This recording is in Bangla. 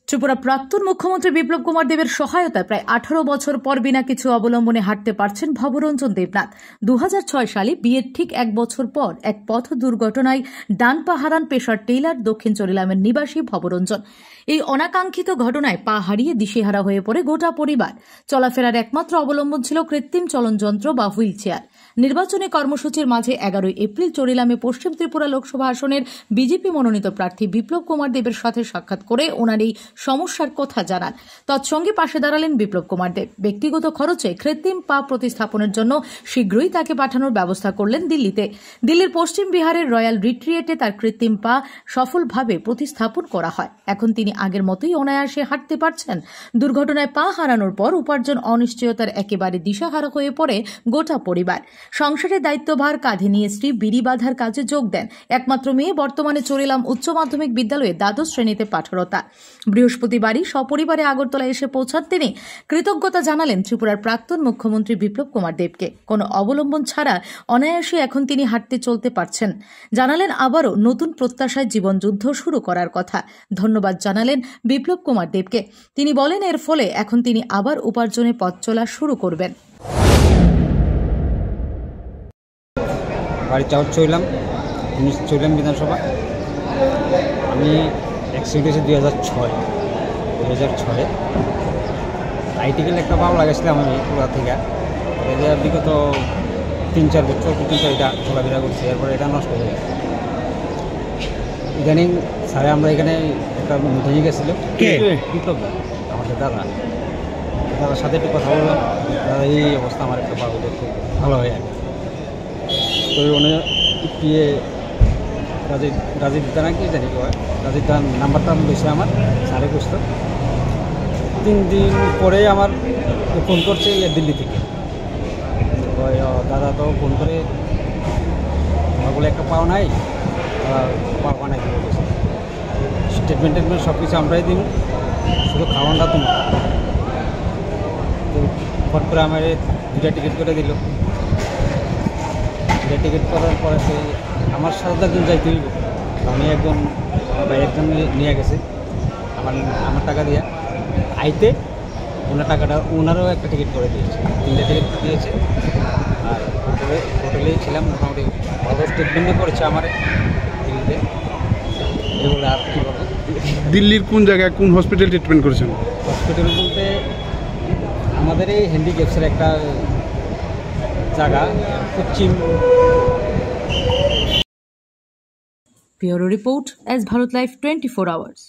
ত্রিপুরা প্রাক্তন মুখ্যমন্ত্রী বিপ্লব কুমার দেবের সহায়তায় প্রায় 18 বছর পর বিনা কিছু অবলম্বনে হাঁটতে পারছেন ভবরঞ্জন দেবনাথ। 2006 সালে বিয়ের ঠিক এক বছর পর এক পথ দুর্ঘটনায় ডান পা হারান পেশার টেইলার দক্ষিণ চরিলামের নিবাসী ভবরঞ্জন। এই অনাকাঙ্ক্ষিত ঘটনায় পা হারিয়ে দিশেহারা হয়ে পড়ে গোটা পরিবার। চলাফেরার একমাত্র অবলম্বন ছিল কৃত্রিম চলনযন্ত্র বা হুইল চেয়ার। নির্বাচনী কর্মসূচির মাঝে 11 এপ্রিল চরিলামে পশ্চিম ত্রিপুরা লোকসভা আসনের বিজেপি মনোনীত প্রার্থী বিপ্লব কুমার দেবের সাথে সাক্ষাৎ করে ওনার এই সমস্যার কথা জানান। তৎসঙ্গে পাশে দাঁড়ালেন বিপ্লব কুমার দেব। ব্যক্তিগত খরচে কৃত্রিম পা প্রতিস্থাপনের জন্য শীঘ্রই তাকে পাঠানোর ব্যবস্থা করলেন দিল্লিতে। দিল্লির পশ্চিম বিহারের রয়্যাল রিট্রিয়েটে তার কৃত্রিম পা সফলভাবে প্রতিস্থাপন করা হয়। এখন তিনি আগের মতোই অনায়াসে হাঁটতে পারছেন। দুর্ঘটনায় পা হারানোর পর উপার্জন অনিশ্চয়তার একেবারে দিশাহারা হয়ে পড়ে গোটা পরিবার। সংসারের দায়িত্বভার কাঁধে নিয়ে স্ত্রী বিড়ি বাঁধার কাজে যোগ দেন। একমাত্র মেয়ে বর্তমানে চরিলাম উচ্চ মাধ্যমিক বিদ্যালয়ে দ্বাদশ শ্রেণীতে পাঠরতা। বৃহস্পতিবারই সপরিবারে আগরতলায় এসে পৌঁছান তিনি। কৃতজ্ঞতা জানালেন ত্রিপুরার প্রাক্তন মুখ্যমন্ত্রী বিপ্লব কুমার দেবকে। কোনো অবলম্বন ছাড়া অনায়াসে এখন তিনি হাঁটতে চলতে পারছেন। জানালেন আবারও নতুন প্রত্যাশায় জীবনযুদ্ধ শুরু করার কথা। ধন্যবাদ জানালেন বিপ্লব কুমার দেবকে। তিনি বলেন এর ফলে এখন তিনি আবার উপার্জনে পথ চলা শুরু করবেন। বাড়ি চাউর চইলাম বিধানসভা। আমি অ্যাক্সিডেন্ট হয়েছে 2006 আইটিকেল একটা ভালো লাগাইছিলাম আমি পুরা থেকে। বিগত 3-4 বছর পর্যন্ত এটা চলাফেরা করছি। এরপরে এটা নষ্ট হয়ে গেছে। ইদানিং স্যারে আমরা এখানে একটা মিটিংয়ে গেছিল, বিপ্লব আমাদের দাদার সাথে একটু কথা বললাম। দাদা এই অবস্থা, আমার একটা ভালো খুব ভালো হয়ে গেছে। তো উনি পিএ রাজীব দা নাকি জানি কয়, রাজীব দার নাম্বারটা বেশি আমার স্যারে বুঝতো। 3 দিন পরে আমার ফোন করছে দিল্লি থেকে। দাদা তো ফোন করে আমার বলে একটা পাওয়া নাই, পাওয়া নাই দিয়ে বলছে। স্টেটমেন্ট সব কিছু আমরাই দিব, শুধু খাওয়ানটা তোমার। তো ফট করে আমার 2টা টিকিট করে দিল। 2টা টিকিট করার পরে তো আমার সাথে একজন যাইতে হইব। আমি একজন নিয়ে গেছে আমার টাকা দিয়ে আইতে। ওনার টাকাটা ওনারও একটা টিকিট করে দিয়েছে, 3টা টিকিট দিয়েছে। আর হোটেলেই ছিলাম, মোটামুটি ভালো ট্রিটমেন্টও করেছে আমার দিল্লিতে। এগুলো আর কী বলবো। দিল্লির কোন জায়গায় কোন হসপিটাল ট্রিটমেন্ট করেছেন? হসপিটাল বলতে আমাদের এই হ্যান্ডিক্যাপসের একটা জায়গা, পশ্চিম। Bureau report, S Bharat live 24 hours.